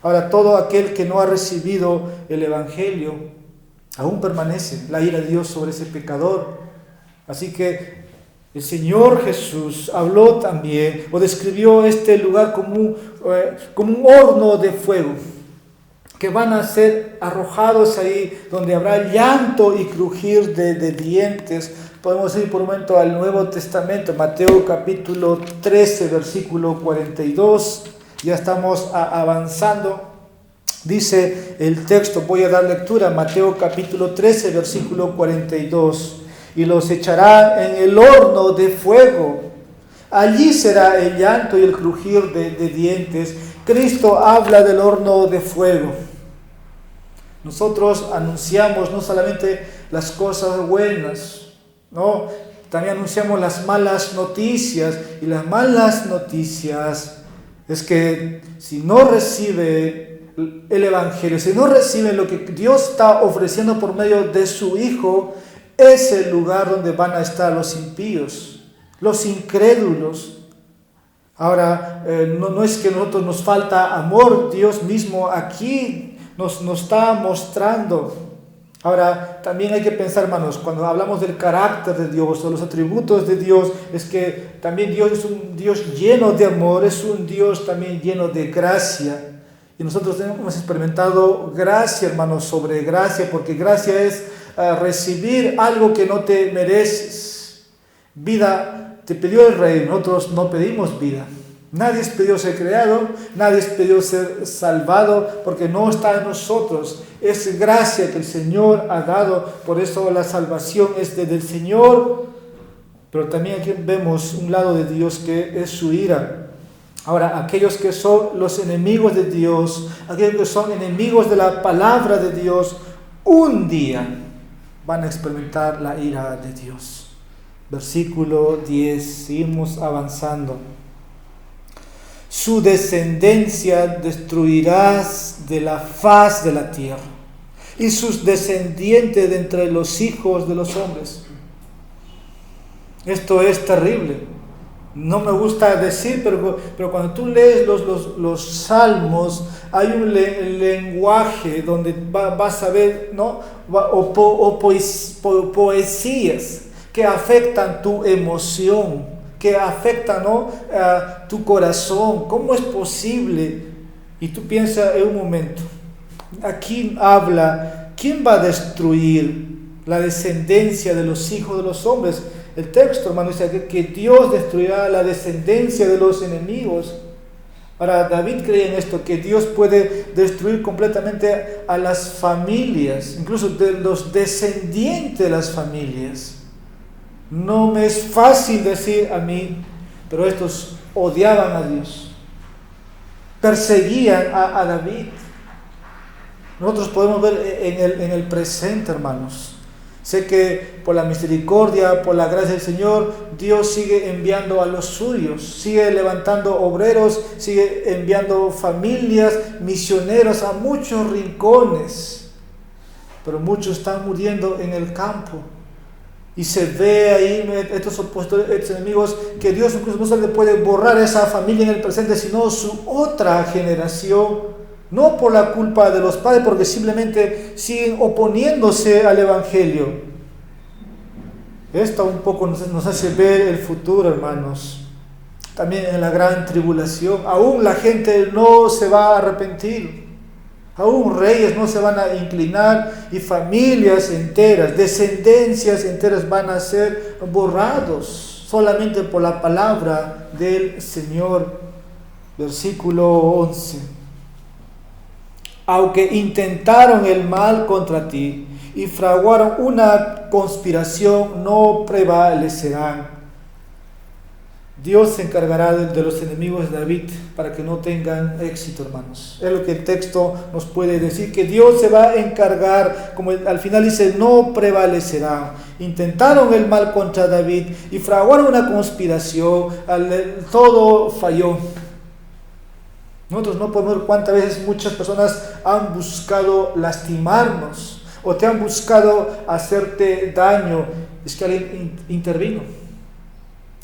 Ahora, todo aquel que no ha recibido el Evangelio, aún permanece la ira de Dios sobre ese pecador. Así que el Señor Jesús habló también, o describió este lugar como un horno de fuego, que van a ser arrojados ahí, donde habrá llanto y crujir de dientes. Podemos ir por un momento al Nuevo Testamento, Mateo capítulo 13, versículo 42. Ya estamos avanzando. Dice el texto, voy a dar lectura, Mateo capítulo 13, versículo 42. Y los echará en el horno de fuego. Allí será el llanto y el crujir de dientes. Cristo habla del horno de fuego. Nosotros anunciamos no solamente las cosas buenas, no, también anunciamos las malas noticias. Y las malas noticias es que si no recibe el Evangelio, si no recibe lo que Dios está ofreciendo por medio de su Hijo, es el lugar donde van a estar los impíos, los incrédulos. Ahora, no es que a nosotros nos falta amor, Dios mismo aquí nos está mostrando. Ahora, también hay que pensar, hermanos, cuando hablamos del carácter de Dios o los atributos de Dios, es que también Dios es un Dios lleno de amor, es un Dios también lleno de gracia. Y nosotros hemos experimentado gracia, hermanos, sobre gracia, porque gracia es recibir algo que no te mereces. Vida te pidió el Rey, nosotros no pedimos vida. Nadie es pedido ser creado, nadie es pedido ser salvado, porque no está en nosotros. Es gracia que el Señor ha dado, por eso la salvación es del Señor. Pero también aquí vemos un lado de Dios que es su ira. Ahora, aquellos que son los enemigos de Dios, aquellos que son enemigos de la palabra de Dios, un día van a experimentar la ira de Dios. Versículo 10, seguimos avanzando. Su descendencia destruirás de la faz de la tierra, y sus descendientes de entre los hijos de los hombres. Esto es terrible. No me gusta decir, pero cuando tú lees los salmos, hay un lenguaje donde vas a ver, ¿no? Poesías que afectan tu emoción, que afectan, ¿no? Tu corazón. ¿Cómo es posible? Y tú piensas en un momento, aquí habla, ¿quién va a destruir la descendencia de los hijos de los hombres? el texto, hermano, dice que Dios destruirá la descendencia de los enemigos. Ahora, David cree en esto, que Dios puede destruir completamente a las familias, incluso de los descendientes de las familias. No me es fácil decir a mí, pero estos odiaban a Dios, perseguían a David. Nosotros podemos ver en el presente, hermanos. Sé que por la misericordia, por la gracia del Señor, Dios sigue enviando a los suyos, sigue levantando obreros, sigue enviando familias, misioneros a muchos rincones. Pero muchos están muriendo en el campo. Y se ve ahí estos opositores, estos enemigos, que Dios incluso no solo puede borrar esa familia en el presente, sino su otra generación. No por la culpa de los padres, porque simplemente siguen oponiéndose al Evangelio. Esto un poco nos hace ver el futuro, hermanos. También en la gran tribulación, aún la gente no se va a arrepentir. Aún reyes no se van a inclinar y familias enteras, descendencias enteras van a ser borrados solamente por la palabra del Señor. Versículo 11. Aunque intentaron el mal contra ti y fraguaron una conspiración, no prevalecerán. Dios se encargará de los enemigos de David para que no tengan éxito, hermanos. Es lo que el texto nos puede decir, que Dios se va a encargar, como al final dice, no prevalecerán. Intentaron el mal contra David y fraguaron una conspiración, todo falló. Nosotros no podemos ver cuántas veces muchas personas han buscado lastimarnos o te han buscado hacerte daño. Es que alguien intervino.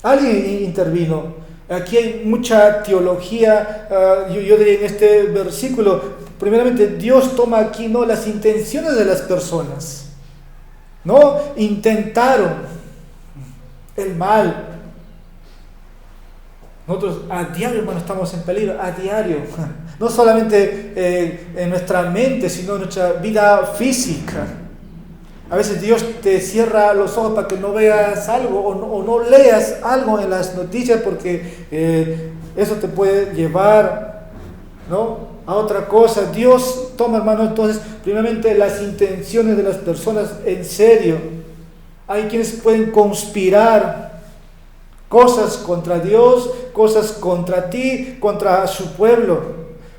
Alguien intervino. Aquí hay mucha teología. Yo diría en este versículo, primeramente Dios toma aquí no las intenciones de las personas. No intentaron el mal. Nosotros a diario, hermano, estamos en peligro, a diario. No solamente en nuestra mente, sino en nuestra vida física. A veces Dios te cierra los ojos para que no veas algo o no leas algo en las noticias, porque eso te puede llevar, ¿no?, a otra cosa. Dios toma, hermano, entonces, primeramente las intenciones de las personas en serio. Hay quienes pueden conspirar cosas contra Dios, cosas contra ti, contra su pueblo,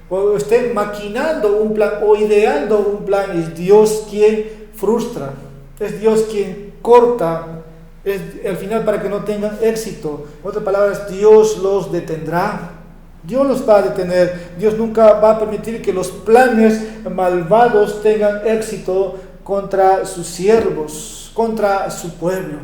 o estén maquinando un plan o ideando un plan. Es Dios quien frustra, es Dios quien corta, es al final para que no tengan éxito. En otras palabras, Dios los detendrá, Dios los va a detener. Dios nunca va a permitir que los planes malvados tengan éxito contra sus siervos, contra su pueblo.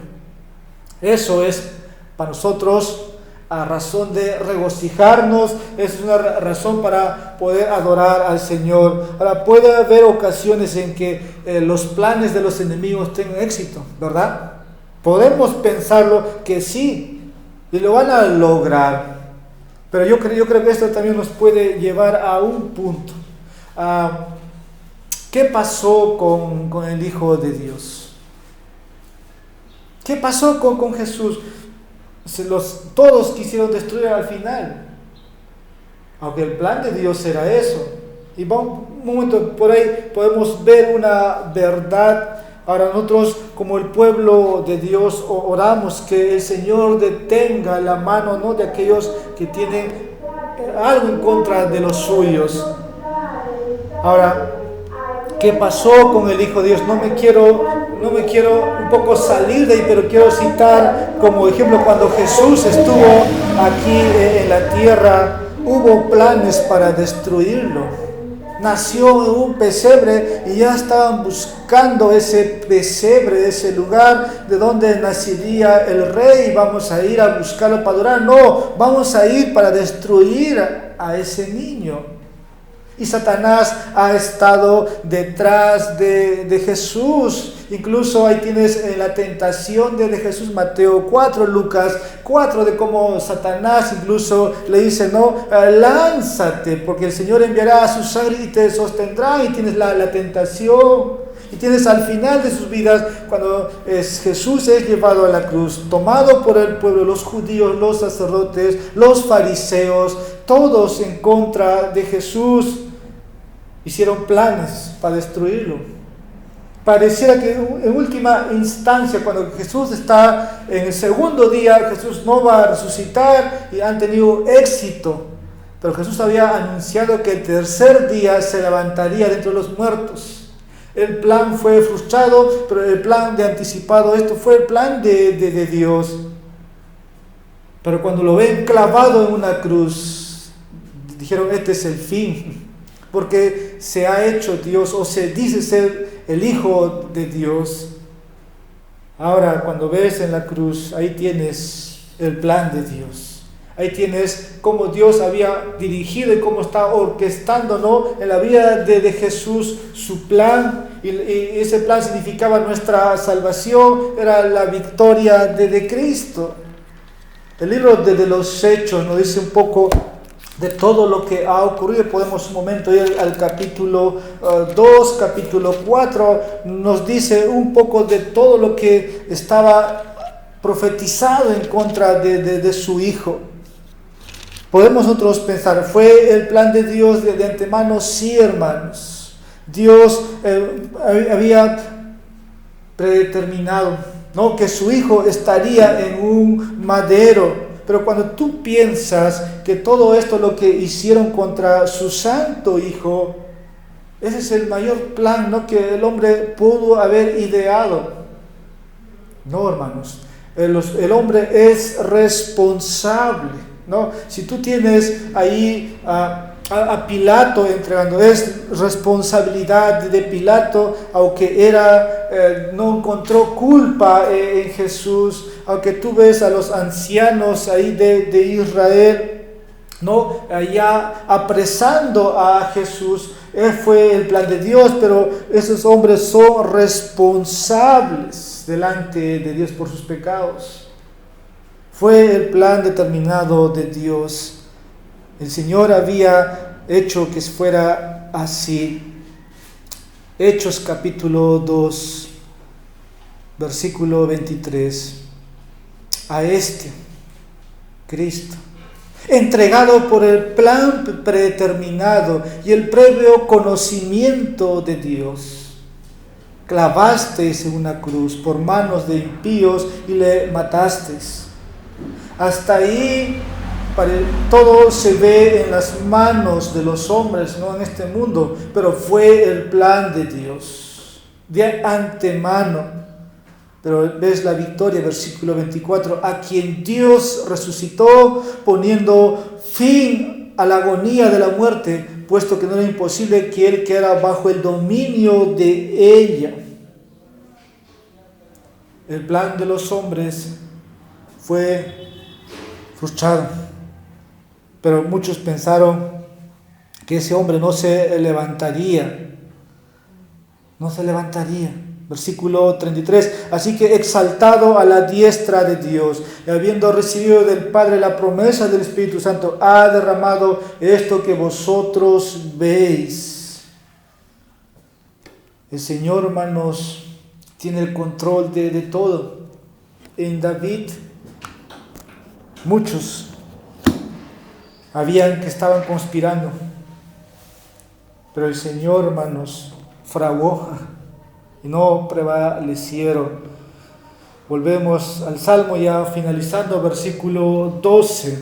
Eso es para nosotros a razón de regocijarnos, es una razón para poder adorar al Señor. Ahora, puede haber ocasiones en que los planes de los enemigos tengan éxito, ¿verdad? Podemos pensarlo que sí, y lo van a lograr. Pero yo creo que esto también nos puede llevar a un punto. ¿Qué pasó con el Hijo de Dios? ¿Qué pasó con Jesús? Todos quisieron destruir al final, aunque el plan de Dios era eso. Y un momento, por ahí podemos ver una verdad. Ahora nosotros, como el pueblo de Dios, oramos que el Señor detenga la mano, ¿no?, de aquellos que tienen algo en contra de los suyos. Ahora, ¿qué pasó con el Hijo de Dios? No me quiero un poco salir de ahí, pero quiero citar como ejemplo cuando Jesús estuvo aquí en la tierra, hubo planes para destruirlo. Nació en un pesebre y ya estaban buscando ese pesebre, ese lugar de donde nacería el rey. Vamos a ir a buscarlo para adorar. No, vamos a ir para destruir a ese niño. Y Satanás ha estado detrás de Jesús. Incluso ahí tienes la tentación de Jesús, Mateo 4, Lucas 4, de cómo Satanás incluso le dice, no, lánzate, porque el Señor enviará a sus ángeles y te sostendrá. Y tienes la tentación. Y tienes al final de sus vidas, cuando Jesús es llevado a la cruz, tomado por el pueblo, los judíos, los sacerdotes, los fariseos, todos en contra de Jesús, hicieron planes para destruirlo. Pareciera que en última instancia, cuando Jesús está en el segundo día, Jesús no va a resucitar y han tenido éxito. Pero Jesús había anunciado que el tercer día se levantaría de entre los muertos. El plan fue frustrado, pero el plan de anticipado, esto fue el plan de Dios. Pero cuando lo ven clavado en una cruz, dijeron, este es el fin. Porque se ha hecho Dios, o se dice ser el Hijo de Dios. Ahora, cuando ves en la cruz, ahí tienes el plan de Dios. Ahí tienes cómo Dios había dirigido y cómo está orquestando, ¿no?, en la vida de Jesús su plan. Y ese plan significaba nuestra salvación, era la victoria de Cristo. El libro de los Hechos nos dice un poco de todo lo que ha ocurrido. Podemos un momento ir al capítulo 2, capítulo 4, nos dice un poco de todo lo que estaba profetizado en contra de su Hijo. Podemos nosotros pensar, ¿fue el plan de Dios de antemano? Sí, hermanos. Dios había predeterminado, ¿no?, que su Hijo estaría en un madero. Pero cuando tú piensas que todo esto lo que hicieron contra su santo Hijo, ese es el mayor plan, ¿no?, que el hombre pudo haber ideado. No, hermanos, el hombre es responsable, ¿no? Si tú tienes ahí a Pilato entregando, es responsabilidad de Pilato, aunque no encontró culpa en Jesús, aunque tú ves a los ancianos ahí de Israel, ¿no?, allá apresando a Jesús. Fue el plan de Dios, pero esos hombres son responsables delante de Dios por sus pecados. Fue el plan determinado de Dios. El Señor había hecho que fuera así. Hechos capítulo 2, versículo 23. A Cristo, entregado por el plan predeterminado y el previo conocimiento de Dios, clavasteis en una cruz por manos de impíos y le matasteis. Hasta ahí todo se ve en las manos de los hombres, no en este mundo, pero fue el plan de Dios de antemano. Pero ves la victoria, versículo 24, a quien Dios resucitó, poniendo fin a la agonía de la muerte, puesto que no era imposible que él quedara bajo el dominio de ella. El plan de los hombres fue frustrado, pero muchos pensaron que ese hombre no se levantaría. Versículo 33, así que exaltado a la diestra de Dios, y habiendo recibido del Padre la promesa del Espíritu Santo, ha derramado esto que vosotros veis. El Señor, hermanos, tiene el control de todo. En David, muchos habían que estaban conspirando, pero el Señor, hermanos, fraguó y no prevalecieron. Volvemos al Salmo ya finalizando, versículo 12.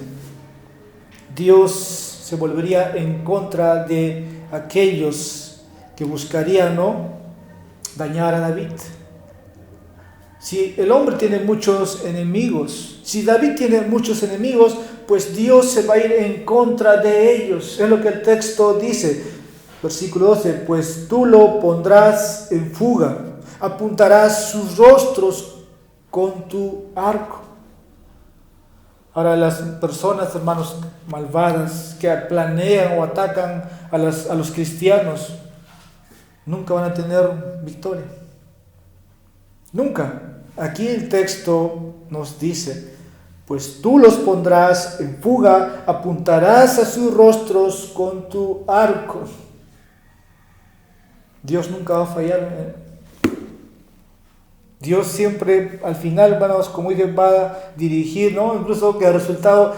Dios se volvería en contra de aquellos que buscarían, ¿no?, dañar a David. Si el hombre tiene muchos enemigos, si David tiene muchos enemigos, pues Dios se va a ir en contra de ellos. Es lo que el texto dice. Versículo 12, pues tú lo pondrás en fuga, apuntarás sus rostros con tu arco. Ahora las personas, hermanos, malvadas que planean o atacan a los cristianos, nunca van a tener victoria. Nunca. Aquí el texto nos dice, pues tú los pondrás en fuga, apuntarás a sus rostros con tu arco. Dios nunca va a fallar Dios siempre, al final, hermanos, como dije, va a dirigir, ¿no? Incluso que el resultado,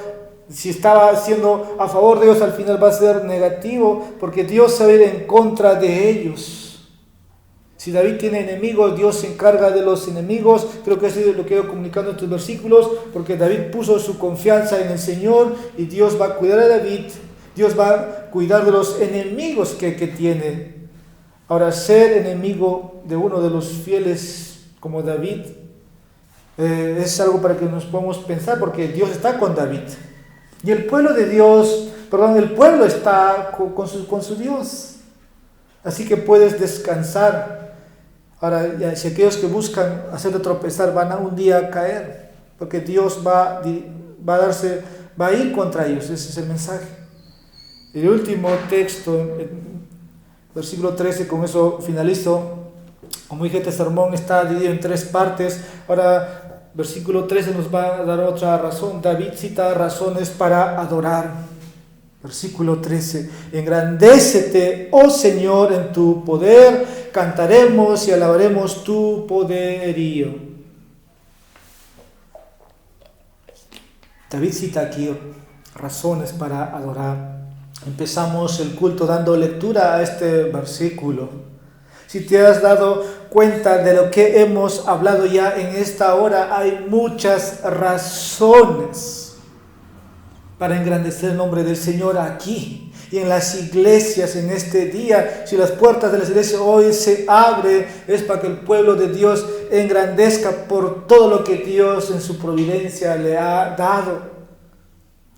si estaba siendo a favor de ellos, al final va a ser negativo, porque Dios se va a ir en contra de ellos. Si David tiene enemigos, Dios se encarga de los enemigos. Creo que eso es lo que he ido comunicando en estos versículos, porque David puso su confianza en el Señor y Dios va a cuidar a David. Dios va a cuidar de los enemigos que tiene. Ahora, ser enemigo de uno de los fieles como David es algo para que nos podamos pensar, porque Dios está con David. Y el pueblo de Dios, el pueblo está con su Dios. Así que puedes descansar. Ahora, si aquellos que buscan hacerte tropezar van a un día caer, porque Dios va a ir contra ellos. Ese es el mensaje. El último texto, versículo 13, con eso finalizo. Como dije, este sermón está dividido en 3 partes. Ahora, versículo 13 nos va a dar otra razón. David cita razones para adorar. Versículo 13, engrandécete, oh Señor, en tu poder, cantaremos y alabaremos tu poderío. David cita aquí razones para adorar. Empezamos el culto dando lectura a este versículo. Si te has dado cuenta de lo que hemos hablado ya en esta hora, hay muchas razones para engrandecer el nombre del Señor aquí y en las iglesias en este día. Si las puertas de las iglesias hoy se abren, es para que el pueblo de Dios engrandezca por todo lo que Dios en su providencia le ha dado.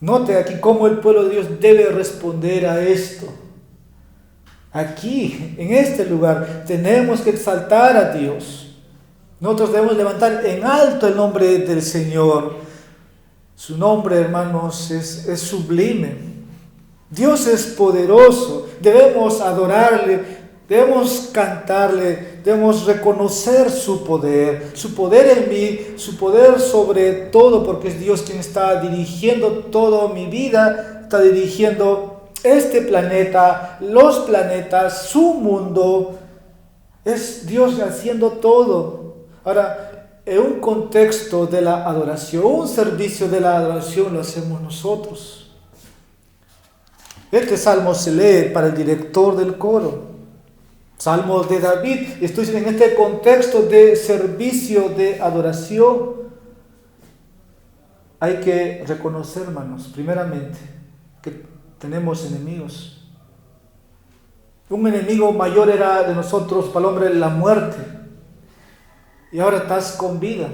Note aquí cómo el pueblo de Dios debe responder a esto. Aquí, en este lugar, tenemos que exaltar a Dios. Nosotros debemos levantar en alto el nombre del Señor. Su nombre, hermanos, es sublime. Dios es poderoso. Debemos adorarle, debemos cantarle, debemos reconocer su poder en mí, su poder sobre todo, porque es Dios quien está dirigiendo toda mi vida, está dirigiendo este planeta, los planetas, su mundo. Es Dios haciendo todo. Ahora, en un contexto de la adoración, un servicio de la adoración lo hacemos nosotros. Este salmo se lee para el director del coro. Salmo de David. Estoy en este contexto de servicio de adoración. Hay que reconocer, hermanos, primeramente, que tenemos enemigos. Un enemigo mayor era de nosotros, para el hombre, la muerte. Y ahora estás con vida.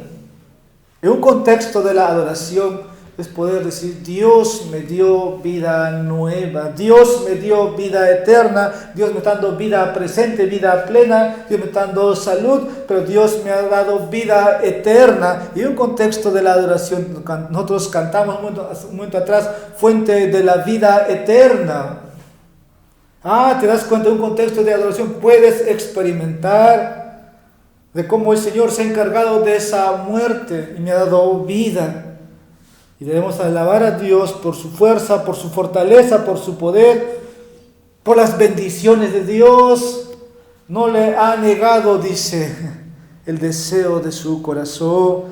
En un contexto de la adoración es poder decir: Dios me dio vida nueva, Dios me dio vida eterna, Dios me está dando vida presente, vida plena, Dios me está dando salud, pero Dios me ha dado vida eterna. Y en un contexto de la adoración, nosotros cantamos un momento atrás, fuente de la vida eterna. Te das cuenta, en un contexto de adoración puedes experimentar de cómo el Señor se ha encargado de esa muerte y me ha dado vida. Y debemos alabar a Dios por su fuerza, por su fortaleza, por su poder, por las bendiciones de Dios. No le ha negado, dice, el deseo de su corazón.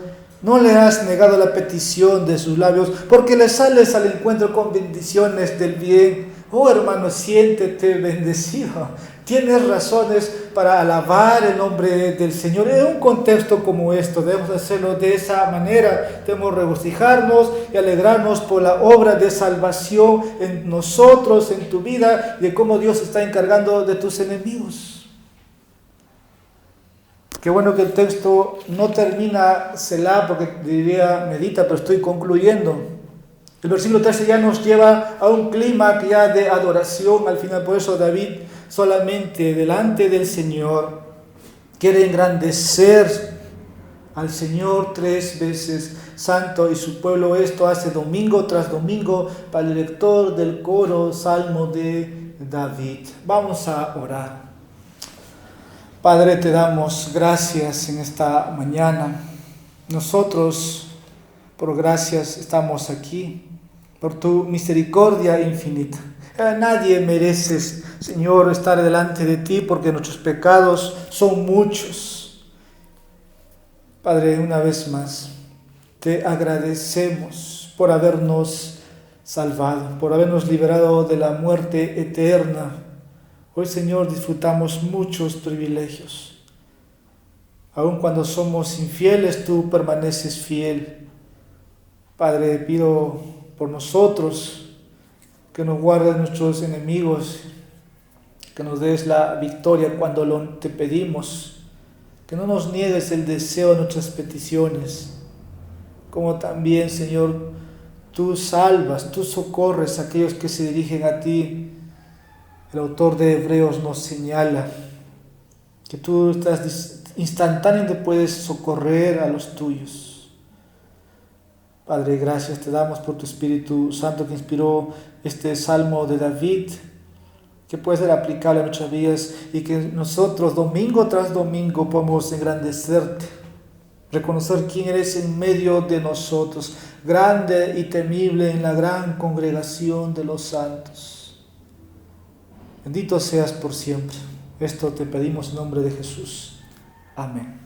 No le has negado la petición de sus labios, porque le sales al encuentro con bendiciones del bien. Oh, hermano, siéntete bendecido. Tienes razones para alabar el nombre del Señor. En un contexto como esto debemos hacerlo de esa manera. Debemos regocijarnos y alegrarnos por la obra de salvación en nosotros, en tu vida, y de cómo Dios está encargando de tus enemigos. Qué bueno que el texto no termina Selah, porque diría medita, pero estoy concluyendo. El versículo 13 ya nos lleva a un clima ya de adoración al final. Por eso David solamente delante del Señor quiere engrandecer al Señor 3 veces santo, y su pueblo esto hace domingo tras domingo. Para el director del coro, Salmo de David. Vamos a orar. Padre, te damos gracias en esta mañana. Nosotros, por gracias, estamos aquí, por tu misericordia infinita. Nadie merece, Señor, estar delante de ti, porque nuestros pecados son muchos. Padre, una vez más, te agradecemos por habernos salvado, por habernos liberado de la muerte eterna. Hoy, Señor, disfrutamos muchos privilegios. Aun cuando somos infieles, tú permaneces fiel. Padre, pido por nosotros que nos guardes nuestros enemigos, que nos des la victoria cuando te pedimos, que no nos niegues el deseo de nuestras peticiones, como también, Señor, tú salvas, tú socorres a aquellos que se dirigen a ti. El autor de Hebreos nos señala que tú estás instantáneamente, puedes socorrer a los tuyos. Padre, gracias te damos por tu Espíritu Santo que inspiró este Salmo de David, que puede ser aplicable a nuestras vidas y que nosotros domingo tras domingo podamos engrandecerte, reconocer quién eres en medio de nosotros, grande y temible en la gran congregación de los santos. Bendito seas por siempre. Esto te pedimos en nombre de Jesús. Amén.